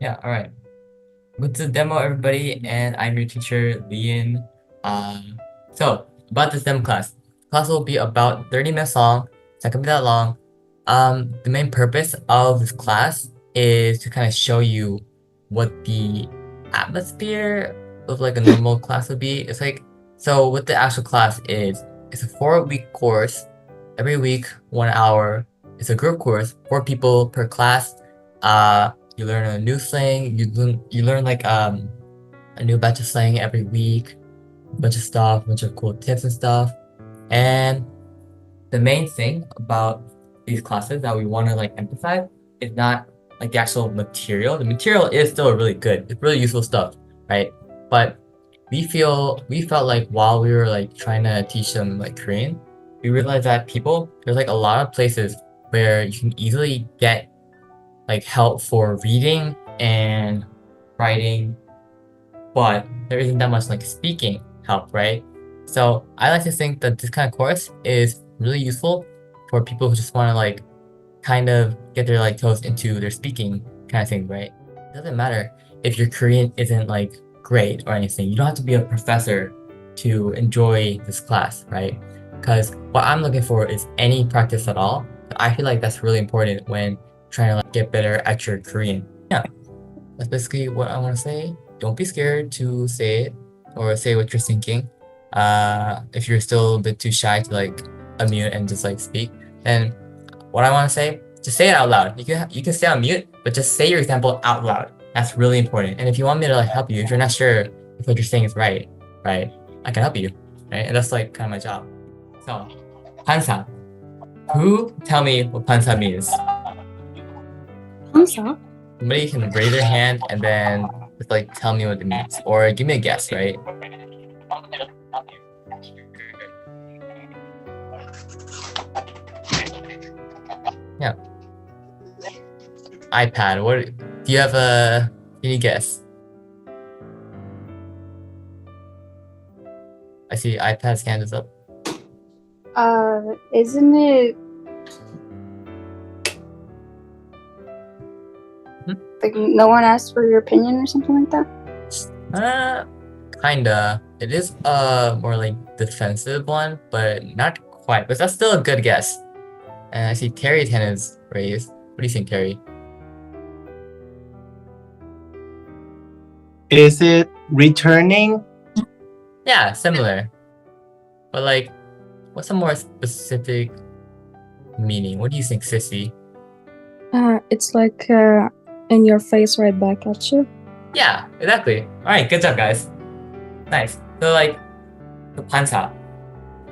Yeah, all right. Welcome to the demo, everybody, and I'm your teacher, Lian. Uh, so, about this demo class. Class will be about 30 minutes long. It's not gonna be that long. The main purpose of this class is to kind of show you what the atmosphere of like a normal class would be. It's like, so what the actual class is, it's a 4-week course. Every week, 1 hour. It's a group course, 4 people per class. You learn a new slang. You learn like a new batch of slang every week, a bunch of stuff, a bunch of cool tips and stuff. And the main thing about these classes that we want to like emphasize is not like the actual material. The material is still really good. It's really useful stuff, right? But we felt like while we were like trying to teach them like Korean, we realized that there's like a lot of places where you can easily get like help for reading and writing, but there isn't that much like speaking help, right? So I like to think that this kind of course is really useful for people who just want to like kind of get their like toes into their speaking kind of thing, right? It doesn't matter if your Korean isn't like great or anything. You don't have to be a professor to enjoy this class, right? Because what I'm looking for is any practice at all. I feel like that's really important when trying to like get better at your Korean. Yeah, that's basically what I want to say. Don't be scared to say it or say what you're thinking. If you're still a bit too shy to like unmute and just like speak, then what I want to say, just say it out loud. You can stay on mute, but just say your example out loud. That's really important. And if you want me to like help you, if you're not sure if what you're saying is right, right, I can help you, right? And that's like kind of my job. So, pansa. Who tell me what pansa means? Hamza? Somebody can raise their hand and then just like tell me what it means, or give me a guess, right? Yeah. iPad. What do you have any guess? I see iPad's hand is up. Isn't it Hmm? like no one asked for your opinion or something like that? Uh, Kinda. It is more like defensive one, but not quite. But that's still a good guess. And I see Terry's hand is raised. What do you think, Terry? Is it returning? Yeah, similar. But like, what's a more specific meaning? What do you think, Sissy? It's like in your face right back at you. Yeah, exactly. All right, good job, guys. Nice. So like, the pansa,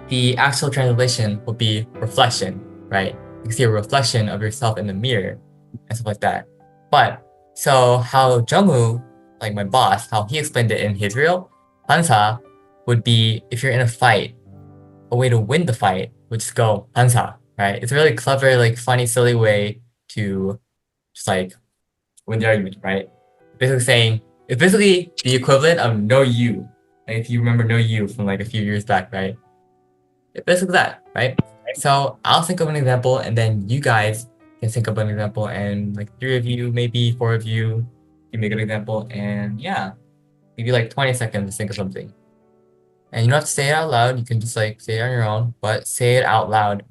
the actual translation would be reflection, right? You can see a reflection of yourself in the mirror and stuff like that. But so how Jungwoo, like my boss, how he explained it in his reel, pansa would be if you're in a fight, a way to win the fight would just go pansa, right? It's a really clever, like funny, silly way to just like win the argument, right? Basically saying it's basically the equivalent of no you. Like if you remember no you from like a few years back, right? It's basically that, right? So I'll think of an example and then you guys can think of an example and like 3 of you, maybe 4 of you, give me a good example and yeah, maybe like 20 seconds to think of something. And you don't have to say it out loud, you can just like say it on your own, but say it out loud.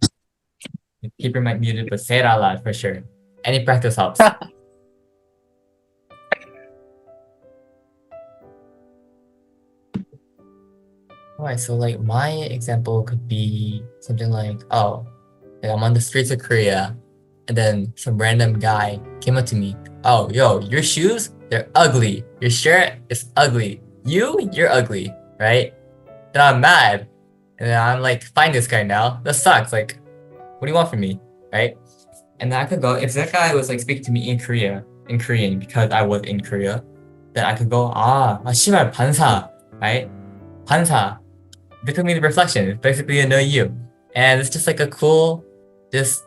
Keep your mic muted, but say it out loud for sure. Any practice helps. Alright, so like my example could be something like, oh, like I'm on the streets of Korea, and then some random guy came up to me. Oh, yo, your shoes, they're ugly. Your shirt is ugly. You're ugly, right? Then I'm mad. And then I'm like, find this guy now. That sucks. Like, what do you want from me? Right? And then I could go, if that guy was like speaking to me in Korean, because I was in Korea, then I could go, 씨발, 반사, right? 반사. Becoming the reflection. It's basically a know you. And it's just like a just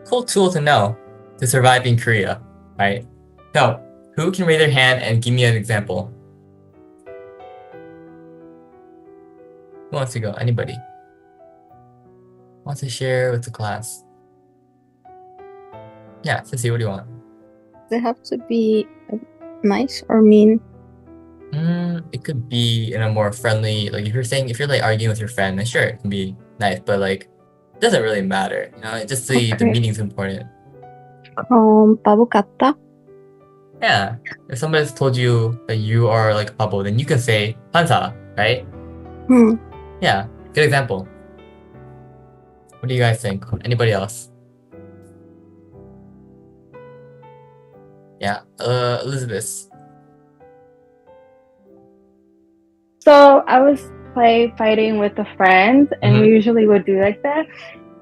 cool tool to know to survive in Korea, right? So, who can raise their hand and give me an example? Who wants to go? Anybody? Wants to share with the class? Yeah, Sissy, what do you want? They have to be nice or mean? It could be in a more friendly, like if you're like arguing with your friend, then sure, it can be nice, but like, it doesn't really matter, you know, it's just the Okay. meaning's important. 바보 같다? Yeah, if somebody's told you that you are like a bubble, then you can say 한사, right? Hmm. Yeah, good example. What do you guys think? Anybody else? Yeah, Elizabeth. So I was fighting with a friend, and we usually would do like that.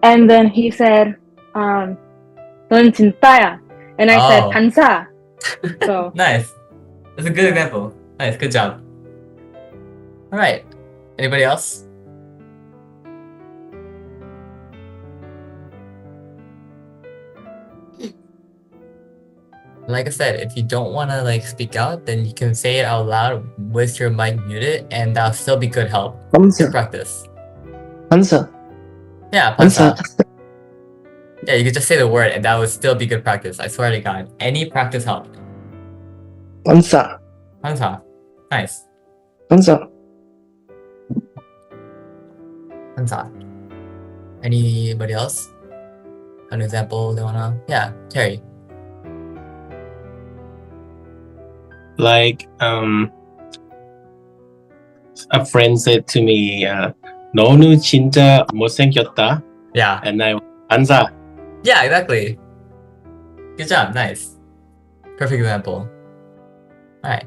And then he said, "넌 진짜야," and I said Oh. 반사. So Nice. That's a good example. Nice, good job. All right. Anybody else? Like I said, if you don't want to like speak out, then you can say it out loud with your mic muted, and that'll still be good help. Good Answer. practice. Answer. Yeah, Answer. pansa. Yeah, you could just say the word, and that would still be good practice. I swear to God, any practice helped. Answer. Pansa. Nice. Answer. Pansa. Anybody else? An example they wanna? Yeah, Terry. Like a friend said to me, 너는 진짜 못생겼다. Yeah. And I answer. Yeah, exactly. Good job. Nice. Perfect example. All right.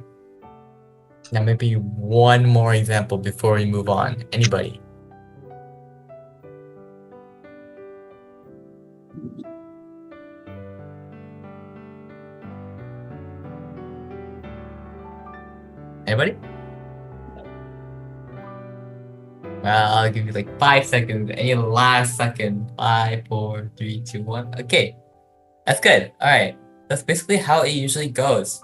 Now maybe one more example before we move on. Anybody? Anybody? Well, I'll give you like 5 seconds. Any last second? 5, 4, 3, 2, 1. Okay. That's good. All right. That's basically how it usually goes.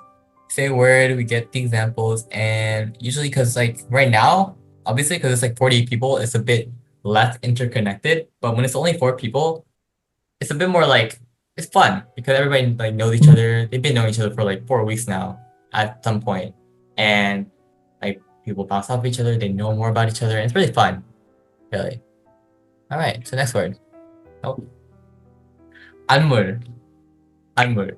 Say a word, we get the examples, and usually because like right now, obviously because it's like 40 people, it's a bit less interconnected. But when it's only 4 people, it's a bit more like, it's fun because everybody like knows each other. They've been knowing each other for like 4 weeks now at some point. And like people bounce off each other, they know more about each other, and it's really fun. Really. Alright, so next word. Oh. 안물. 안물.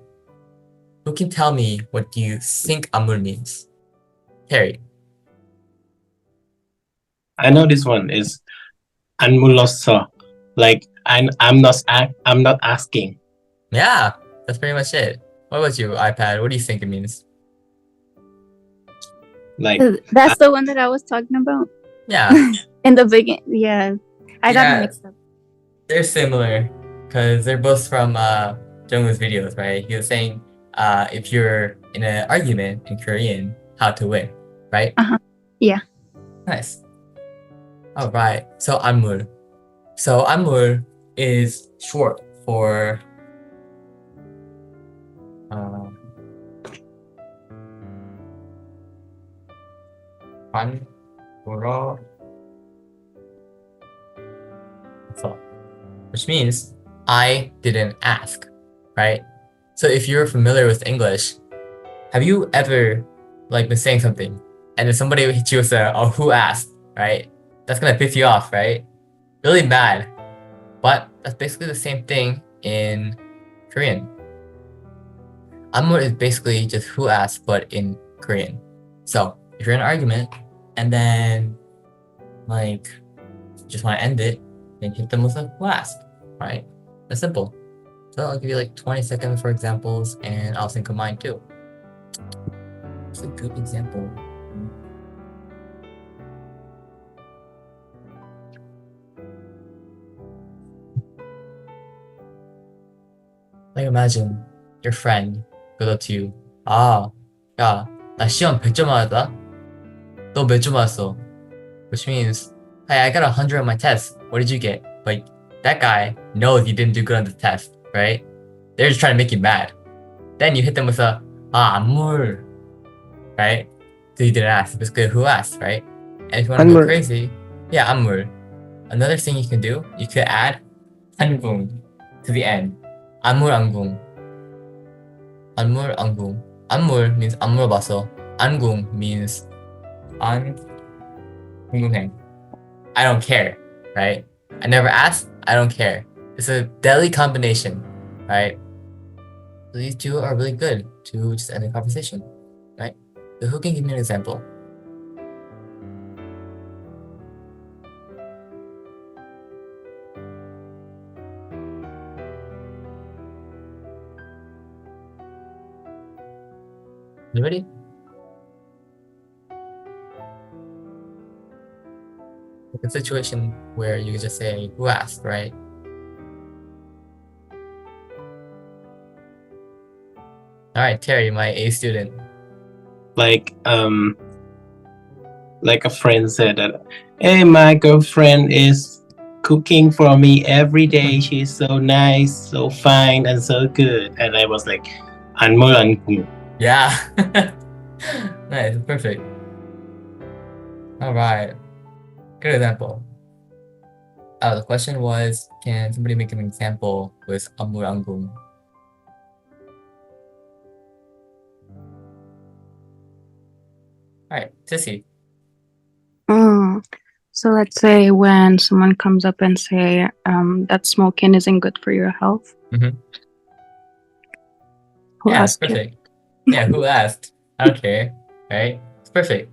Who can tell me what do you think 안물 means? Harry. I know this one is 안 물렀어. Like I'm not asking. Yeah, that's pretty much it. What about you, iPad? What do you think it means? Like That's the one that I was talking about Yeah, in the beginning. Yeah, I got Yeah. it mixed up. they're similar because they're both from Jungwoo's videos, right? He was saying if you're in an argument in Korean, how to win, right? Yeah. Nice. All right. So 안물. So 안물 is short for 안 물어. So, which means I didn't ask, right? So if you're familiar with English, have you ever like been saying something and then somebody hits you with a "oh, who asked," right? That's gonna piss you off, right? Really mad. But that's basically the same thing in Korean. 안물 is basically just who asked, but in Korean. So if you're in an argument and then like just want to end it, then hit them with a who asked, right? That's simple. So I'll give you like 20 seconds for examples, and I'll think of mine too. It's a good example. Like imagine your friend goes up to you. 아, 야, 나 시험 100점 맞았다. 너 몇 점 맞았어? Which means, hey, I got 100 on my test. What did you get? But that guy knows you didn't do good on the test, right? They're just trying to make you mad. Then you hit them with a 안물, right? So you didn't ask. It's good who asked, right? And if you want to go 안물. crazy, yeah, 안물. Another thing you can do, you could add 안궁 to the end. 안물 안궁. 안물 안궁. 안물 means 안 물어봤어. 안궁 means 안 궁금해. I don't care, right? I never asked, I don't care. It's a deadly combination, right? So these two are really good to just end the conversation, right? So who can give me an example? Anybody? Like a situation where you could just say, who asked, right? Alright, Terry, my A student. Like a friend said that, hey, my girlfriend is cooking for me every day. She's so nice, so fine, and so good. And I was like, 안물 안궁. Yeah. Nice, perfect. Alright. Good example. The question was, can somebody make an example with 안물 안궁? Alright, Sissy. So let's say when someone comes up and say that smoking isn't good for your health. Mhm. Who Yeah, it's asked you? perfect. Yeah, who asked? I don't care, right? It's perfect.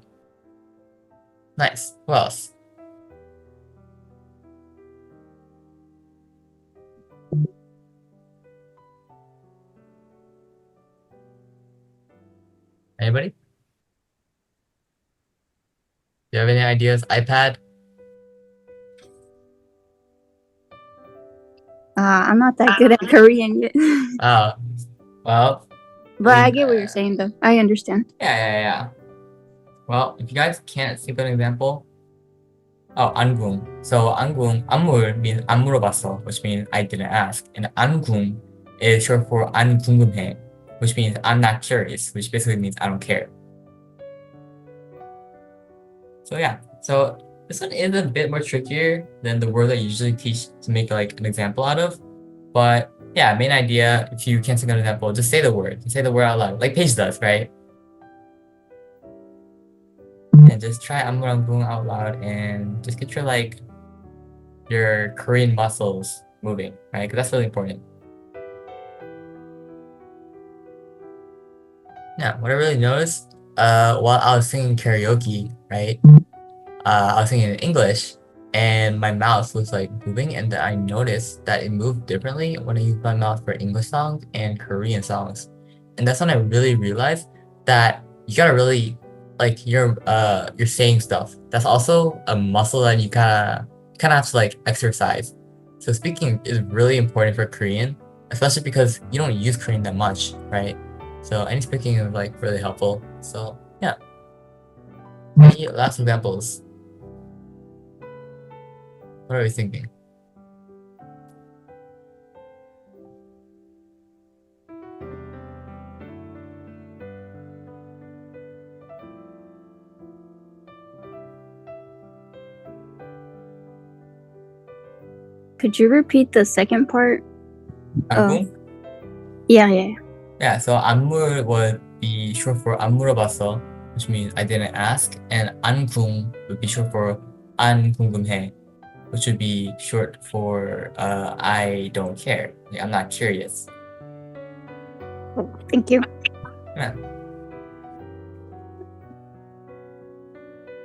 Nice. Who else? Anybody? Do you have any ideas? iPad? I'm not that good at Korean yet. Well, But I get what you're saying, though. I understand. yeah. Well, if you guys can't think of an example, 안궁. So 안궁, 안물 means 안 물어봤어, which means I didn't ask, and 안궁 is short for 안 궁금해, which means I'm not curious, which basically means I don't care. So yeah, so this one is a bit more trickier than the word that I usually teach to make like an example out of, but yeah, main idea, if you can't think of an example, just say the word. Say the word out loud, like Paige does, right? And just try 안물안궁 out loud and just get your Korean muscles moving, right? Because that's really important. Yeah, what I really noticed, while I was singing karaoke, right? I was singing in English, and my mouth was like moving, and then I noticed that it moved differently when I used my mouth for English songs and Korean songs. And that's when I really realized that you gotta really you're saying stuff. That's also a muscle that you kinda have to like exercise. So speaking is really important for Korean, especially because you don't use Korean that much, right? So any speaking is like really helpful. So yeah. Any last examples? What are we thinking? Could you repeat the second part? 안궁? Yeah. Yeah, so 안물 would be short for 안 물어봤어, which means I didn't ask, and 안궁 would be short for 안 궁금해, which would be short for I don't care. Like, I'm not curious. Thank you.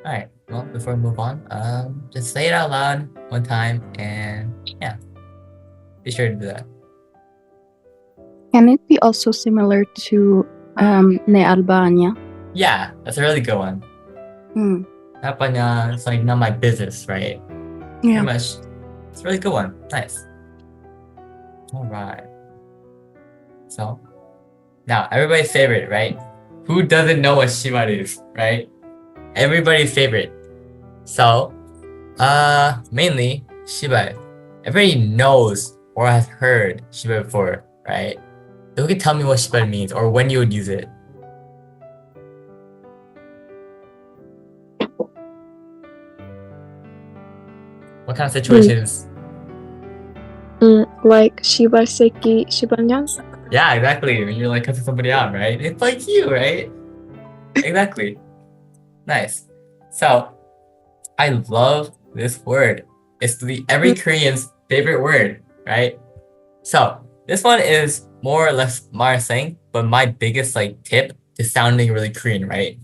Alright, well, before we move on, just say it out loud one time, and yeah, be sure to do that. Can it be also similar to Ne Albania? Yeah, that's a really good one. Napanya, it's like not my business, right? Yeah. Pretty much. It's a really good one. Nice. Alright. So, now, everybody's favorite, right? Who doesn't know what shimaru is, right? Everybody's favorite. So, mainly, shiba. Everybody knows or has heard shiba before, right? So who can tell me what shiba means or when you would use it? What kind of situations? Like Shibaseki Shibanyan? Yeah, exactly. When you're like cussing somebody out, right? It's like you, right? Exactly. Nice. So I love this word. It's every Korean's favorite word, right? So this one is more or less Mara saying, but my biggest like tip to sounding really Korean, right?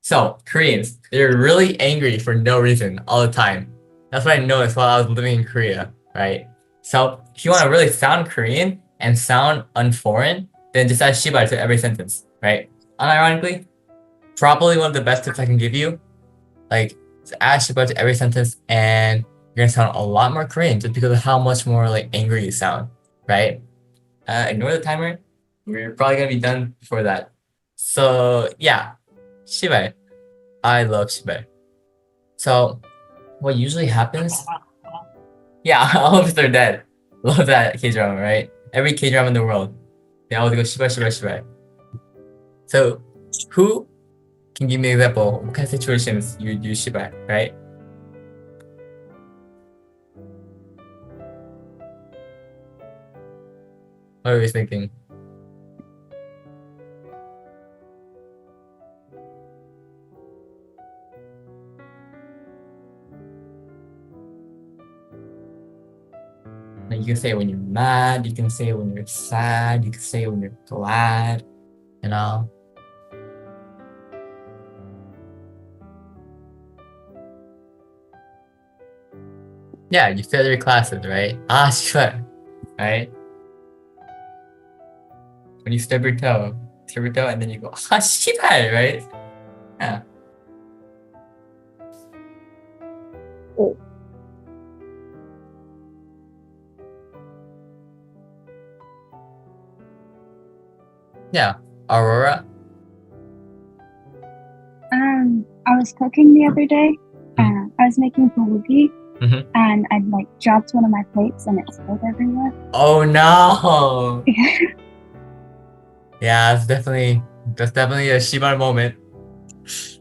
So Koreans, they're really angry for no reason all the time. That's what I noticed while I was living in Korea, right? So if you want to really sound Korean and sound unforeign, then just add shiba to every sentence, right? Unironically, probably one of the best tips I can give you. Like, just add shiba to every sentence, and you're gonna sound a lot more Korean just because of how much more like angry you sound, right? Ignore the timer. We're probably gonna be done before that. So yeah, shiba. I love shiba. So what usually happens? Yeah, all of us are dead. Love that K-drama, right? Every K-drama in the world, they always go shiba shiba shiba. So who can give me an example? What kind of situations you would use shiba, right? What are we thinking? Like you can say it when you're mad, you can say it when you're sad, you can say it when you're glad, you know? Yeah, you fail your classes, right? Ah, sure, right? When you stub your toe, and then you go, ah, shibai, right? Yeah. Oh. Yeah, Aurora. I was cooking the other day. I was making bulgogi, Mhm. and I like dropped one of my plates, and it spilled everywhere. Oh no! Yeah, that's definitely a shibai moment.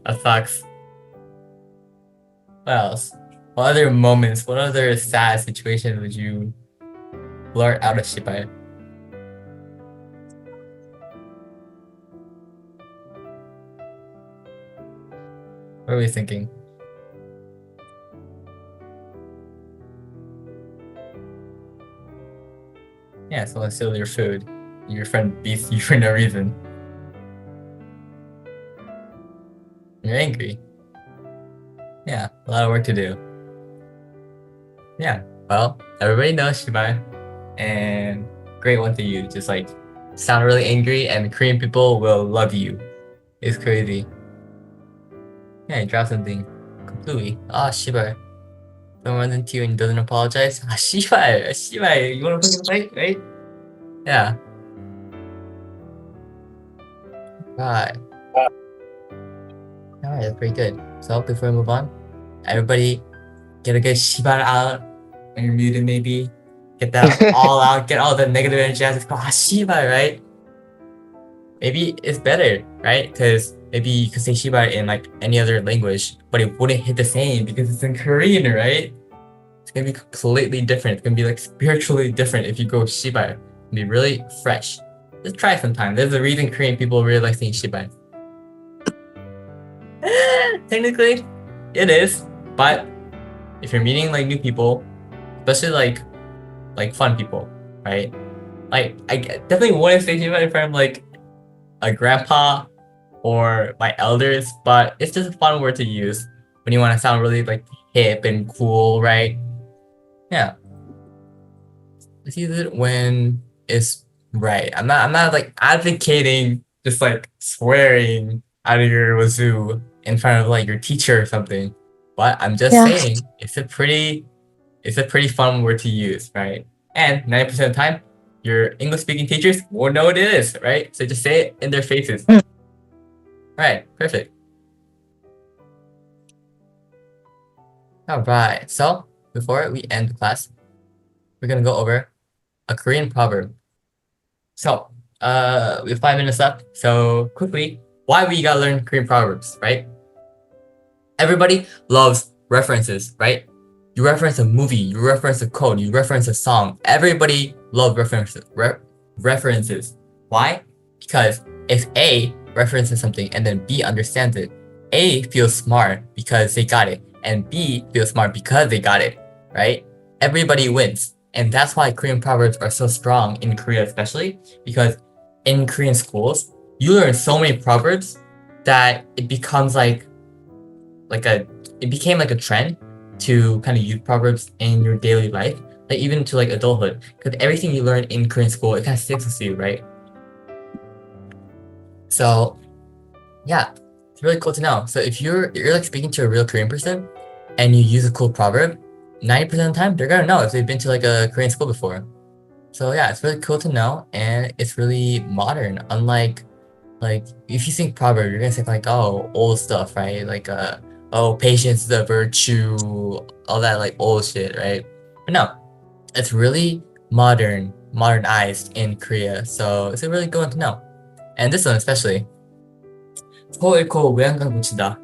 That sucks. What else? What other moments? What other sad situations would you blurt out of shibai? What are we thinking? Yeah, someone steals your food. Your friend beats you for no reason. You're angry. Yeah, a lot of work to do. Yeah, well, everybody knows shibai, and great one to use. Just like sound really angry, and Korean people will love you. It's crazy. Yeah, you drop something completely. Ah, shibai. Someone runs into you and doesn't apologize. Ah, shibai, you wanna fucking fight, right? Yeah. Right. Alright, that's pretty good. So before we move on, everybody get a good shiba out when you're muted maybe. Get that all out, get all the negative energy out. Just go, ah, shiba, right? Maybe it's better, right? Because maybe you could say shiba in like any other language, but it wouldn't hit the same because it's in Korean, right? It's gonna be completely different. It's gonna be like spiritually different if you go shiba. It'll be really fresh. Just try it sometime. There's a reason Korean people really like saying shiba. Technically, it is, but if you're meeting like new people, especially like fun people, right? Like I definitely wouldn't say shiba in front of like a grandpa or my elders, but it's just a fun word to use when you want to sound really like hip and cool, right? Yeah. Just use it when it's right. I'm not like advocating just like swearing out of your wazoo in front of like your teacher or something. But I'm just Yeah. saying it's a pretty fun word to use, right? And 90% of the time, your English speaking teachers won't know what it is, right? So just say it in their faces. Right, perfect. Alright, so before we end the class, we're gonna go over a Korean proverb. So, we have 5 minutes left, so quickly, why we gotta learn Korean proverbs, right? Everybody loves references, right? You reference a movie, you reference a quote, you reference a song. Everybody loves references, Why? Because if A references something and then B understands it, A feels smart because they got it, and B feels smart because they got it, right? Everybody wins. And that's why Korean proverbs are so strong in Korea, especially because in Korean schools, you learn so many proverbs that it becomes it became like a trend to kind of use proverbs in your daily life, like even to like adulthood, because everything you learn in Korean school, it kind of sticks with you, right? So yeah, it's really cool to know. So if you're like speaking to a real Korean person and you use a cool proverb, 90% of the time they're gonna know if they've been to like a Korean school before. So yeah, it's really cool to know, and it's really modern. Unlike like if you think proverb, you're gonna think like, oh, old stuff, right? Like oh, patience is a virtue, all that like old shit, right? But no, it's really modernized in Korea. So it's a really good one to know. And this one especially. 코 잃고 외양간 고치다.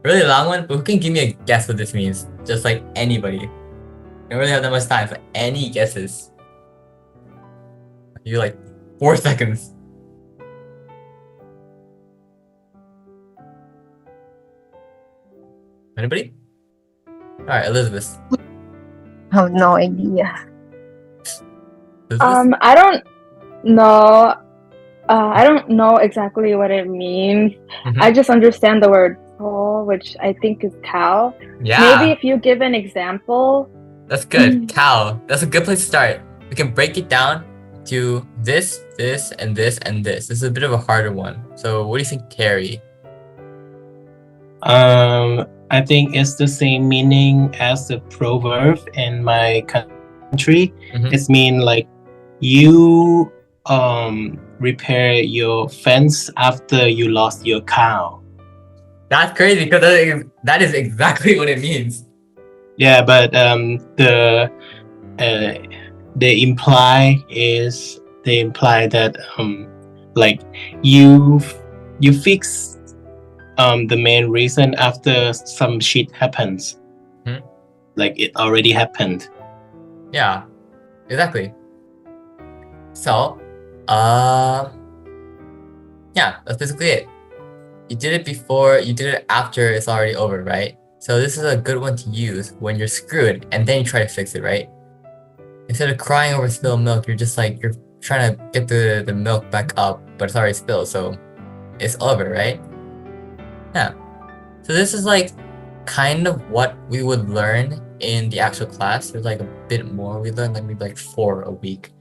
Really long one, but who can give me a guess what this means? Just like anybody. I don't really have that much time for any guesses. You like 4 seconds. Anybody? Alright, Elizabeth. I have no idea. Elizabeth? I don't know. I don't know exactly what it means. Mhm. I just understand the word "소," which I think is cow. Yeah, Maybe if you give an example. that's good. Cow. That's a good place to start. We can break it down to this, this, and this, and this. This is a bit of a harder one. So what do you think, Terry? I think it's the same meaning as the proverb in my country. Mhm. It's mean like you repair your fence after you lost your cow. That's crazy because that is exactly what it means. Yeah, but they imply that like you fix the main reason after some shit happens. Hmm. Like it already happened. Yeah, exactly. So, yeah, that's basically it. You did it before, you did it after it's already over, right? So this is a good one to use when you're screwed and then you try to fix it, right? Instead of crying over spilled milk, you're just like, you're trying to get the milk back up, but it's already spilled, so it's over, right? Yeah. So this is like kind of what we would learn in the actual class. There's like a bit more we learn, like maybe like 4 a week.